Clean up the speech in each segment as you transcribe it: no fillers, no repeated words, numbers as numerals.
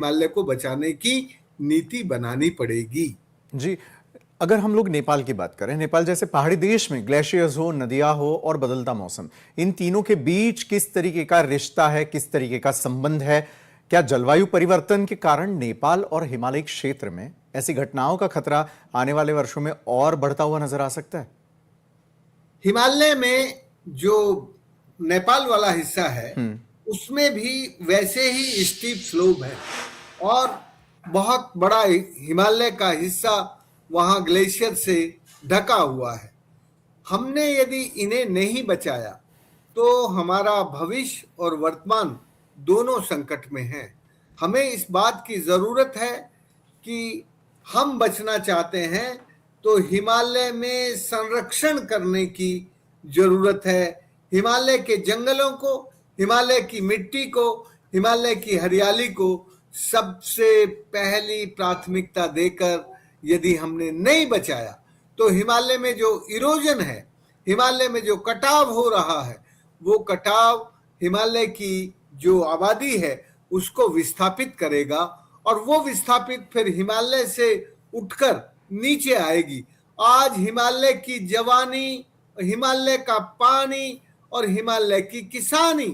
हिमालय को बचाने की नीति बनानी पड़ेगी। जी, अगर हम लोग नेपाल की बात करें, नेपाल जैसे पहाड़ी देश में ग्लेशियर्स हो, नदियां हो और बदलता मौसम, इन तीनों के बीच किस तरीके का रिश्ता है, किस तरीके का संबंध है? क्या जलवायु परिवर्तन के कारण नेपाल और हिमालय क्षेत्र में ऐसी घटनाओं का खतरा आने वाले वर्षों में और बढ़ता हुआ नजर आ सकता है? हिमालय में जो नेपाल वाला हिस्सा है उसमें भी वैसे ही स्टीप स्लोप है और बहुत बड़ा हिमालय का हिस्सा वहां ग्लेशियर से ढका हुआ है। हमने यदि इन्हें नहीं बचाया तो हमारा भविष्य और वर्तमान दोनों संकट में हैं। हमें इस बात की जरूरत है कि हम बचना चाहते हैं तो हिमालय में संरक्षण करने की जरूरत है। हिमालय के जंगलों को, हिमालय की मिट्टी को, हिमालय की हरियाली को सबसे पहली प्राथमिकता देकर यदि हमने नहीं बचाया तो हिमालय में जो इरोजन है, हिमालय में जो कटाव हो रहा है, वो कटाव हिमालय की जो आबादी है उसको विस्थापित करेगा और वो विस्थापित फिर हिमालय से उठकर नीचे आएगी। आज हिमालय की जवानी, हिमालय का पानी और हिमालय की किसानी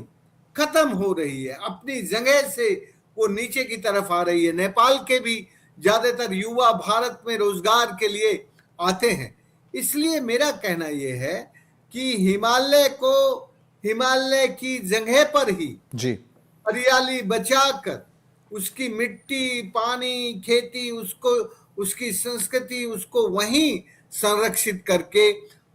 खत्म हो रही है, अपनी जगह से वो नीचे की तरफ आ रही है। नेपाल के भी ज्यादातर युवा भारत में रोजगार के लिए आते हैं। इसलिए मेरा कहना यह है कि हिमालय को हिमालय की जगह पर ही जी, हरियाली बचाकर उसकी मिट्टी, पानी, खेती, उसको, उसकी संस्कृति, उसको वहीं संरक्षित करके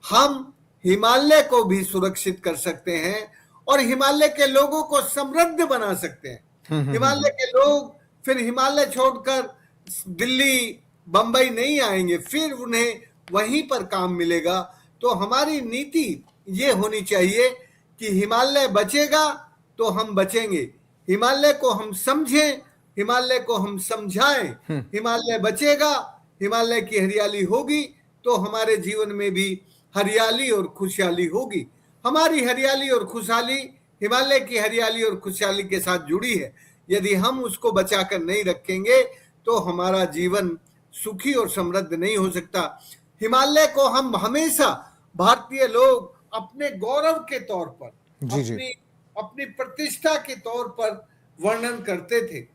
हम हिमालय को भी सुरक्षित कर सकते हैं और हिमालय के लोगों को समृद्ध बना सकते हैं। हिमालय के लोग फिर हिमालय छोड़कर दिल्ली, बंबई नहीं आएंगे, फिर उन्हें वहीं पर काम मिलेगा। तो हमारी नीति ये होनी चाहिए कि हिमालय बचेगा तो हम बचेंगे, हिमालय को हम समझें, हिमालय को हम समझाएं। हिमालय बचेगा, हिमालय की हरियाली होगी तो हमारे जीवन में भी हरियाली और खुशहाली होगी। हमारी हरियाली और खुशहाली हिमालय की हरियाली और खुशहाली के साथ जुड़ी है। यदि हम उसको बचाकर नहीं रखेंगे तो हमारा जीवन सुखी और समृद्ध नहीं हो सकता। हिमालय को हम हमेशा भारतीय लोग अपने गौरव के तौर पर, अपनी प्रतिष्ठा के तौर पर वर्णन करते थे।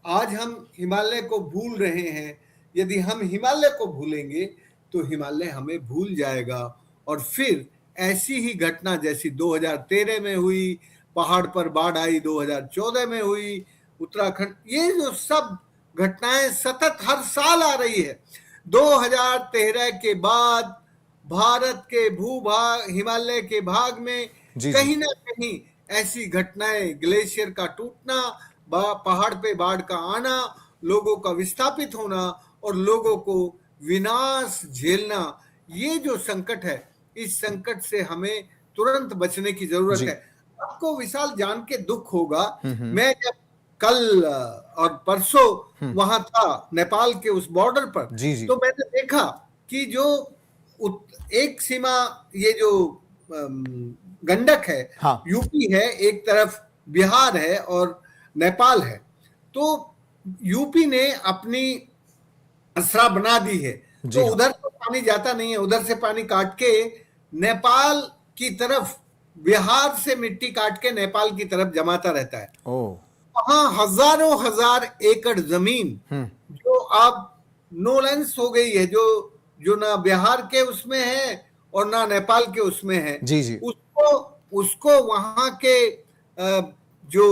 आज हम हिमालय को भूल रहे हैं। यदि हम हिमालय को भूलेंगे तो हिमालय हमें भूल जाएगा और फिर ऐसी ही घटना जैसी 2013 में हुई, पहाड़ पर बाढ़ आई 2014 में हुई, उत्तराखंड, ये जो सब घटनाएं सतत हर साल आ रही है। 2013 के बाद भारत के भूभाग, हिमालय के भाग में कहीं ना कहीं ऐसी घटनाएं, ग्लेशियर का टूटना, पहाड़ पे बाढ़ का आना, लोगों का विस्थापित होना और लोगों को विनाश झेलना, ये जो संकट है, इस संकट से हमें तुरंत बचने की जरूरत है। आपको विशाल जान के दुख होगा, मैं जब कल और परसों वहां था नेपाल के उस बॉर्डर पर, तो मैंने देखा कि जो एक सीमा, ये जो गंडक है, यूपी है एक तरफ, बिहार है और नेपाल है, तो यूपी ने अपनी असरा बना दी है, तो उधर तो पानी जाता नहीं है, उधर से पानी काट के नेपाल की तरफ, बिहार से मिट्टी काट के नेपाल की तरफ जमाता रहता है। वहां हजारों हजार एकड़ जमीन जो अब नोलेंस हो गई है, जो ना बिहार के उसमें है और ना नेपाल के उसमें है, उसको वहां के जो,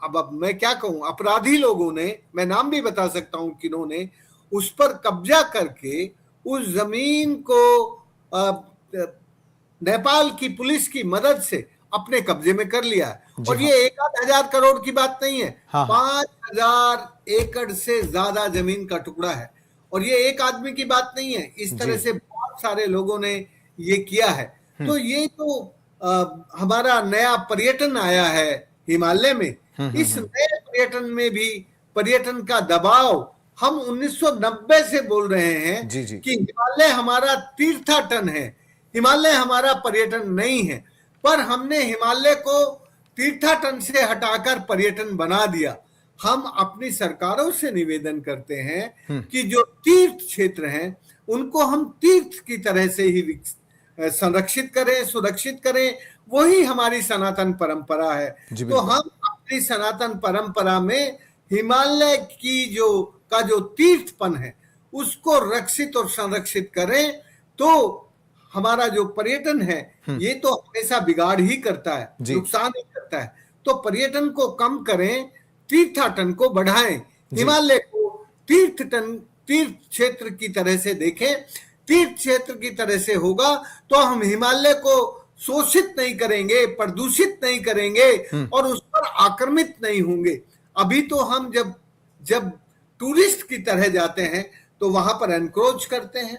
अब मैं क्या कहूं, अपराधी लोगों ने, मैं नाम भी बता सकता हूं किन्होंने, उस पर कब्जा करके उस जमीन को नेपाल की पुलिस की मदद से अपने कब्जे में कर लिया है। और ये 1,000 करोड़ की बात नहीं है, 5,000 एकड़ से ज्यादा जमीन का टुकड़ा है। और ये एक आदमी की बात नहीं है, इस तरह से बहुत सारे लोगों ने ये किया है। तो ये तो हमारा नया पर्यटन आया है हिमालय में, इस नए पर्यटन में भी पर्यटन का दबाव, हम 1990 से बोल रहे हैं कि हिमालय हमारा तीर्थाटन है, हिमालय हमारा पर्यटन नहीं है, पर हमने हिमालय को तीर्थाटन से हटाकर पर्यटन बना दिया। हम अपनी सरकारों से निवेदन करते हैं कि जो तीर्थ क्षेत्र हैं उनको हम तीर्थ की तरह से ही संरक्षित करें, सुरक्षित करें। वही हमारी सनातन परंपरा है। तो हम अपनी सनातन परंपरा में हिमालय की जो तीर्थपन है उसको रक्षित और संरक्षित करें। तो हमारा जो पर्यटन है ये तो हमेशा बिगाड़ ही करता है, नुकसान ही करता है। तो पर्यटन को कम करें, तीर्थाटन को बढ़ाएं, हिमालय को तीर्थ क्षेत्र की तरह से देखें। तीर्थ क्षेत्र की तरह से होगा तो हम हिमालय को शोषित नहीं करेंगे, प्रदूषित नहीं करेंगे और उस पर आक्रमित नहीं होंगे। अभी तो हम जब टूरिस्ट की तरह जाते हैं तो वहां पर एनक्रोच करते हैं,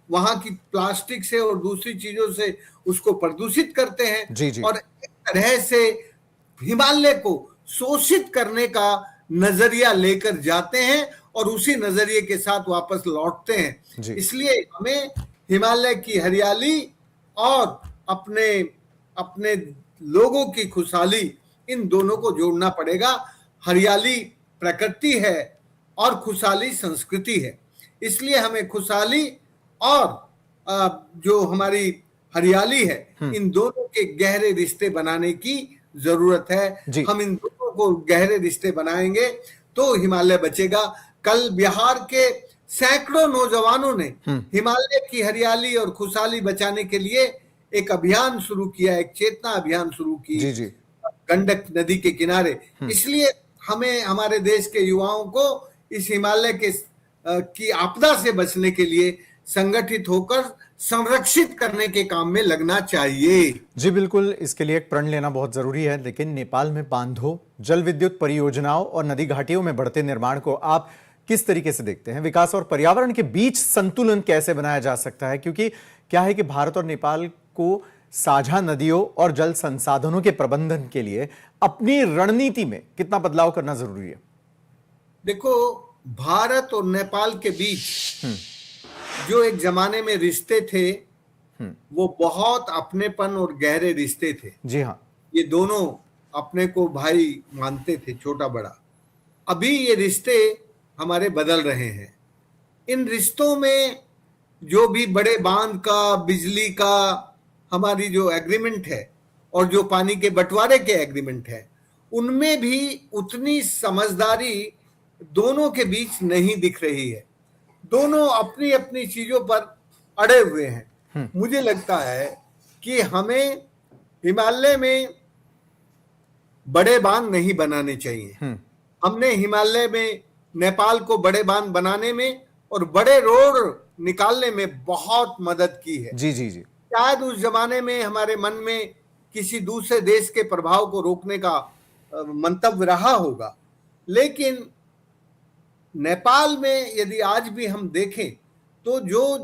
वहां की प्लास्टिक से और दूसरी चीजों से उसको प्रदूषित करते हैं और एक तरह से हिमालय को शोषित करने का नजरिया लेकर जाते हैं और उसी नजरिए के साथ वापस लौटते हैं। इसलिए हमें हिमालय की हरियाली और अपने लोगों की खुशहाली, इन दोनों को जोड़ना पड़ेगा। हरियाली प्रकृति है और खुशहाली संस्कृति है। इसलिए हमें खुशहाली और जो हमारी हरियाली है इन दोनों के गहरे रिश्ते बनाने की जरूरत है। हम इन दोनों को गहरे रिश्ते बनाएंगे तो हिमालय बचेगा। कल बिहार के सैकड़ों नौजवानों ने हिमालय की हरियाली और खुशहाली बचाने के लिए एक अभियान शुरू किया, एक चेतना अभियान शुरू की गंडक नदी के किनारे। इसलिए हमें हमारे देश के युवाओं को इस हिमालय की आपदा से बचने के लिए संगठित होकर संरक्षित करने के काम में लगना चाहिए। जी बिल्कुल, इसके लिए एक प्रण लेना बहुत जरूरी है। लेकिन नेपाल में बांधों, जल विद्युत परियोजनाओं और नदी घाटियों में बढ़ते निर्माण को आप किस तरीके से देखते हैं? विकास और पर्यावरण के बीच संतुलन कैसे बनाया जा सकता है? क्योंकि क्या है कि भारत और नेपाल को साझा नदियों और जल संसाधनों के प्रबंधन के लिए अपनी रणनीति में कितना बदलाव करना जरूरी है? देखो, भारत और नेपाल के बीच जो एक जमाने में रिश्ते थे वो बहुत अपनेपन और गहरे रिश्ते थे। जी हाँ, ये दोनों अपने को भाई मानते थे, छोटा बड़ा। अभी ये रिश्ते हमारे बदल रहे हैं। इन रिश्तों में जो भी बड़े बांध का, बिजली का हमारी जो एग्रीमेंट है और जो पानी के बंटवारे के एग्रीमेंट है, उनमें भी उतनी समझदारी दोनों के बीच नहीं दिख रही है। दोनों अपनी अपनी चीजों पर अड़े हुए हैं। मुझे लगता है कि हमें हिमालय में बड़े बांध नहीं बनाने चाहिए। हमने हिमालय में नेपाल को बड़े बांध बनाने में और बड़े रोड निकालने में बहुत मदद की है। जी जी जी। शायद उस जमाने में हमारे मन में किसी दूसरे देश के प्रभाव को रोकने का मंतव्य रहा होगा, लेकिन नेपाल में यदि आज भी हम देखें तो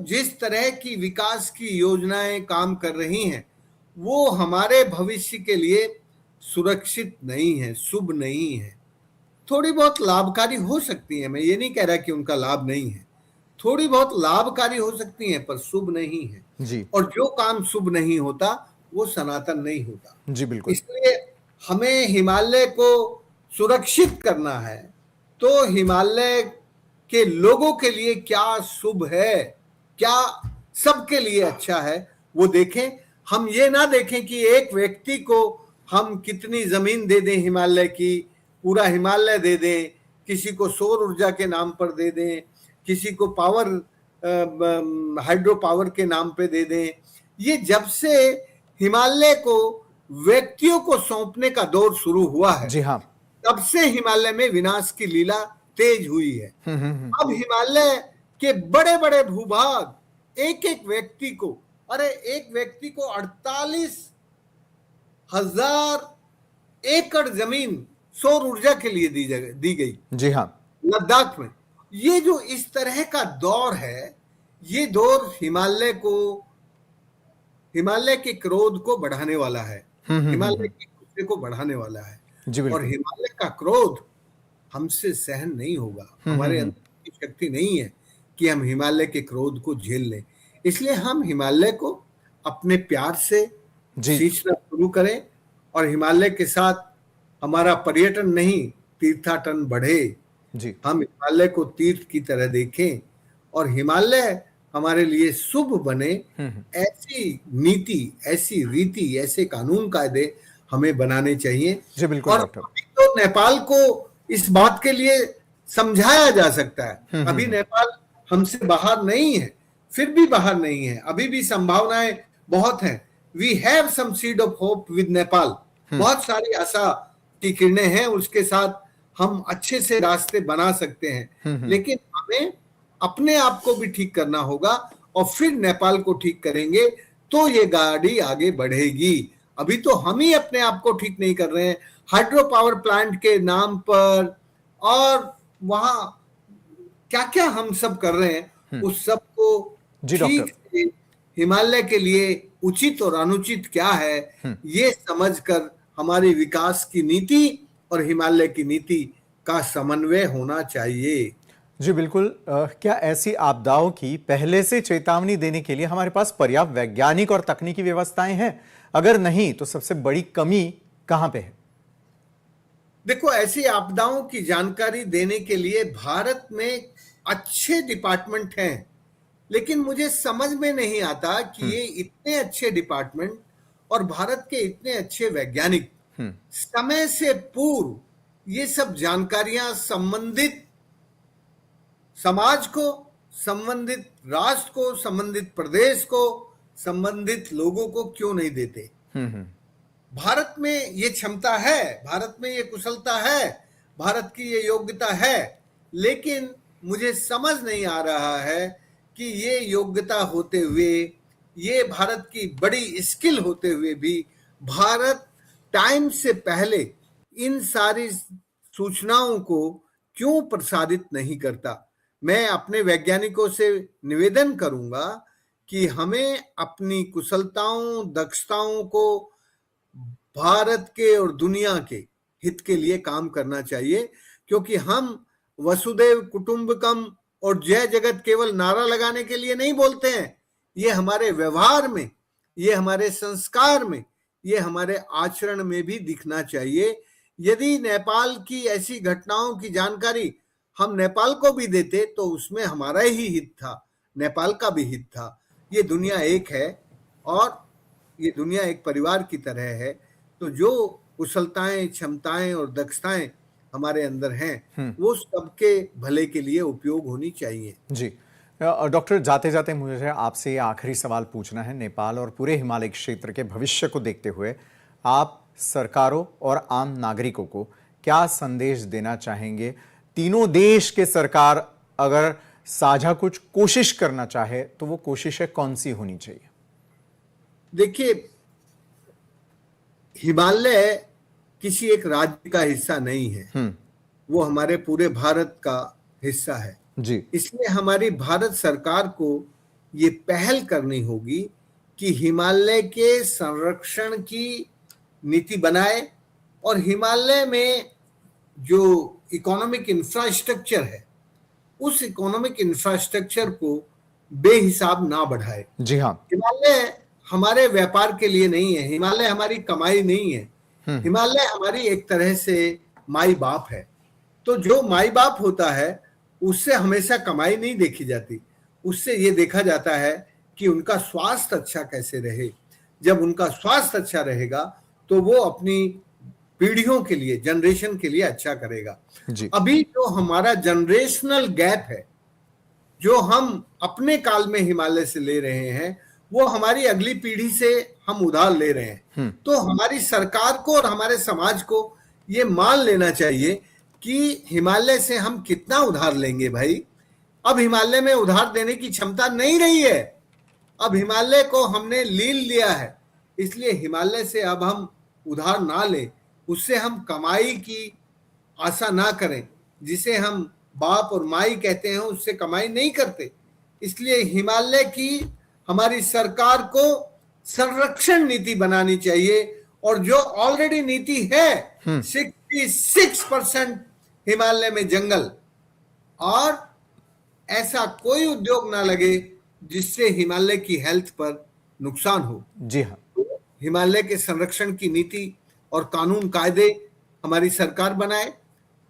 जिस तरह की विकास की योजनाएं काम कर रही हैं वो हमारे भविष्य के लिए सुरक्षित नहीं है, शुभ नहीं है। थोड़ी बहुत लाभकारी हो सकती है, मैं ये नहीं कह रहा कि उनका लाभ नहीं है, थोड़ी बहुत लाभकारी हो सकती हैं पर शुभ नहीं है जी। और जो काम शुभ नहीं होता वो सनातन नहीं होता। जी बिल्कुल। इसलिए हमें हिमालय को सुरक्षित करना है तो हिमालय के लोगों के लिए क्या शुभ है, क्या सबके लिए अच्छा है वो देखें। हम ये ना देखें कि एक व्यक्ति को हम कितनी जमीन दे दें हिमालय की, पूरा हिमालय दे दें, किसी को सौर ऊर्जा के नाम पर दे दें, किसी को हाइड्रो पावर के नाम पे दे दें। ये जब से हिमालय को व्यक्तियों को सौंपने का दौर शुरू हुआ है, जी हाँ, तब से हिमालय में विनाश की लीला तेज हुई है। अब हिमालय के बड़े बड़े भूभाग एक एक व्यक्ति को, एक व्यक्ति को 48,000 एकड़ जमीन सौर ऊर्जा के लिए दी गई। जी हाँ, लद्दाख में। ये जो इस तरह का दौर है, ये दौर हिमालय के क्रोध को बढ़ाने वाला है, हिमालय के गुस्से को बढ़ाने वाला है। और हिमालय का क्रोध हमसे सहन नहीं होगा। हमारे अंदर की शक्ति नहीं है कि हम हिमालय के क्रोध को झेल लें। इसलिए हम हिमालय को अपने प्यार से सींचना शुरू करें और हिमालय के साथ हमारा पर्यटन नहीं, तीर्थाटन बढ़े, जी हम हिमालय को तीर्थ की तरह देखें और हिमालय हमारे लिए शुभ बने, ऐसी नीति, ऐसी रीति, ऐसे कानून कायदे हमें बनाने चाहिए। जी बिल्कुल और डॉक्टर। अभी तो नेपाल को इस बात के लिए समझाया जा सकता है। अभी नेपाल हमसे बाहर नहीं है, फिर भी बाहर नहीं है, अभी भी संभावनाएं बहुत हैं। We have some seed of hope with Nepal. बहुत सारी आशा की किरणें हैं, उसके साथ हम अच्छे से रास्ते बना सकते हैं। लेकिन हमें अपने आप को भी ठीक करना होगा और फिर नेपाल को ठीक करेंगे तो ये गाड़ी आगे बढ़ेगी। अभी तो हम ही अपने आप को ठीक नहीं कर रहे हैं, हाइड्रो पावर प्लांट के नाम पर और वहां क्या क्या हम सब कर रहे हैं, उस सब को जी ठीक डॉक्टर। से हिमालय के लिए उचित और अनुचित क्या है ये समझकर हमारी विकास की नीति और हिमालय की नीति का समन्वय होना चाहिए। जी बिल्कुल। क्या ऐसी आपदाओं की पहले से चेतावनी देने के लिए हमारे पास पर्याप्त वैज्ञानिक और तकनीकी व्यवस्थाएं हैं? अगर नहीं तो सबसे बड़ी कमी कहां पे है? देखो, ऐसी आपदाओं की जानकारी देने के लिए भारत में अच्छे डिपार्टमेंट हैं, लेकिन मुझे समझ में नहीं आता कि ये इतने अच्छे डिपार्टमेंट और भारत के इतने अच्छे वैज्ञानिक समय से पूर्व ये सब जानकारियां संबंधित समाज को, संबंधित राष्ट्र को, संबंधित प्रदेश को, संबंधित लोगों को क्यों नहीं देते? भारत में ये क्षमता है, भारत में ये कुशलता है, भारत की ये योग्यता है, लेकिन मुझे समझ नहीं आ रहा है कि ये योग्यता होते हुए, ये भारत की बड़ी स्किल होते हुए भी भारत टाइम से पहले इन सारी सूचनाओं को क्यों प्रसारित नहीं करता। मैं अपने वैज्ञानिकों से निवेदन करूंगा कि हमें अपनी कुशलताओं, दक्षताओं को भारत के और दुनिया के हित के लिए काम करना चाहिए, क्योंकि हम वसुदेव कुटुंबकम और जय जगत केवल नारा लगाने के लिए नहीं बोलते हैं। ये हमारे व्यवहार में, ये हमारे संस्कार में, ये हमारे आचरण में भी दिखना चाहिए। यदि नेपाल की ऐसी घटनाओं की जानकारी हम नेपाल को भी देते तो उसमें हमारा ही हित था, नेपाल का भी हित था। ये दुनिया एक है और ये दुनिया एक परिवार की तरह है, तो जो कुशलताएं, क्षमताएं और दक्षताएं हमारे अंदर हैं वो सबके भले के लिए उपयोग होनी चाहिए। जी डॉक्टर, जाते जाते मुझे आपसे आखिरी सवाल पूछना है। नेपाल और पूरे हिमालय क्षेत्र के भविष्य को देखते हुए आप सरकारों और आम नागरिकों को क्या संदेश देना चाहेंगे? तीनों देश के सरकार अगर साझा कुछ कोशिश करना चाहे तो वो कोशिशें कौन सी होनी चाहिए? देखिए, हिमालय किसी एक राज्य का हिस्सा नहीं है, वो हमारे पूरे भारत का हिस्सा है जी। इसलिए हमारी भारत सरकार को ये पहल करनी होगी कि हिमालय के संरक्षण की नीति बनाए और हिमालय में जो इकोनॉमिक इंफ्रास्ट्रक्चर है उस इकोनॉमिक इंफ्रास्ट्रक्चर को बेहिसाब ना बढ़ाए। जी हाँ। हिमालय हमारे व्यापार के लिए नहीं है, हिमालय हमारी कमाई नहीं है, हिमालय हमारी एक तरह से माई बाप है। तो जो माई बाप होता है उससे हमेशा कमाई नहीं देखी जाती, उससे ये देखा जाता है कि उनका स्वास्थ्य अच्छा कैसे रहे। जब उनका स्वास्थ्य अच्छा रहेगा तो वो अपनी पीढ़ियों के लिए, जनरेशन के लिए अच्छा करेगा। अभी जो हमारा जनरेशनल गैप है, जो हम अपने काल में हिमालय से ले रहे हैं, वो हमारी अगली पीढ़ी से हम उधार ले रहे हैं। तो हमारी सरकार को और हमारे समाज को ये मान लेना चाहिए कि हिमालय से हम कितना उधार लेंगे भाई। अब हिमालय में उधार देने की क्षमता नहीं रही है, अब हिमालय को हमने लील लिया है, इसलिए हिमालय से अब हम उधार ना लें, उससे हम कमाई की आशा ना करें। जिसे हम बाप और माई कहते हैं उससे कमाई नहीं करते। इसलिए हिमालय की हमारी सरकार को संरक्षण नीति बनानी चाहिए और जो ऑलरेडी नीति है 66% हिमालय में जंगल, और ऐसा कोई उद्योग ना लगे जिससे हिमालय की हेल्थ पर नुकसान हो। जी हाँ। तो हिमालय के संरक्षण की नीति और कानून कायदे हमारी सरकार बनाए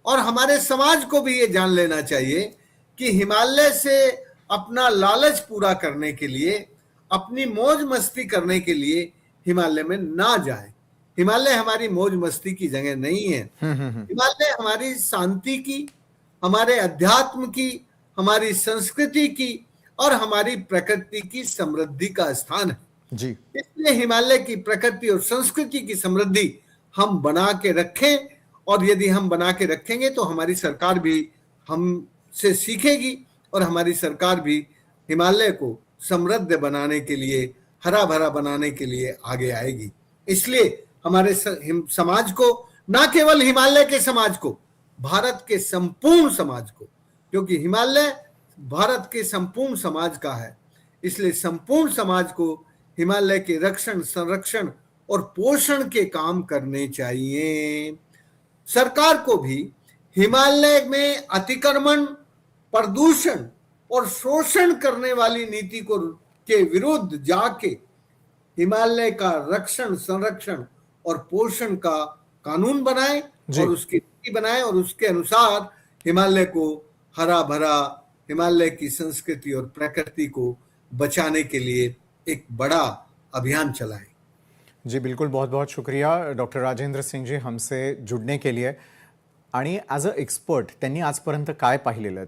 और हमारे समाज को भी ये जान लेना चाहिए कि हिमालय से अपना लालच पूरा करने के लिए, अपनी मौज मस्ती करने के लिए हिमालय में ना जाए। हिमालय हमारी मौज मस्ती की जगह नहीं है। हिमालय हमारी शांति की, हमारे अध्यात्म की, हमारी संस्कृति की और हमारी प्रकृति की समृद्धि का स्थान है। जी। इसलिए हिमालय की प्रकृति और संस्कृति की समृद्धि हम बना के रखें, और यदि हम बना के रखेंगे तो हमारी सरकार भी हमसे सीखेगी और हमारी सरकार भी हिमालय को समृद्ध बनाने के लिए, हरा भरा बनाने के लिए आगे आएगी। इसलिए हमारे समाज को, ना केवल हिमालय के समाज को, भारत के संपूर्ण समाज को, क्योंकि हिमालय भारत के संपूर्ण समाज का है, इसलिए संपूर्ण समाज को हिमालय के रक्षण, संरक्षण और पोषण के काम करने चाहिए। सरकार को भी हिमालय में अतिक्रमण, प्रदूषण और शोषण करने वाली नीति को के विरुद्ध जाके हिमालय का रक्षण, संरक्षण और पोषण का कानून बनाए और उसकी नीति बनाए, और उसके अनुसार हिमालय को हरा भरा, हिमालय की संस्कृति और प्रकृति को बचाने के लिए एक बड़ा अभियान चलाएं। जी बिल्कुल, बहुत बहुत शुक्रिया डॉक्टर राजेंद्र सिंग जी हमसे जुड़ने के लिए। आणि ॲज अ एक्सपर्ट त्यांनी आजपर्यंत काय पाहिलेलं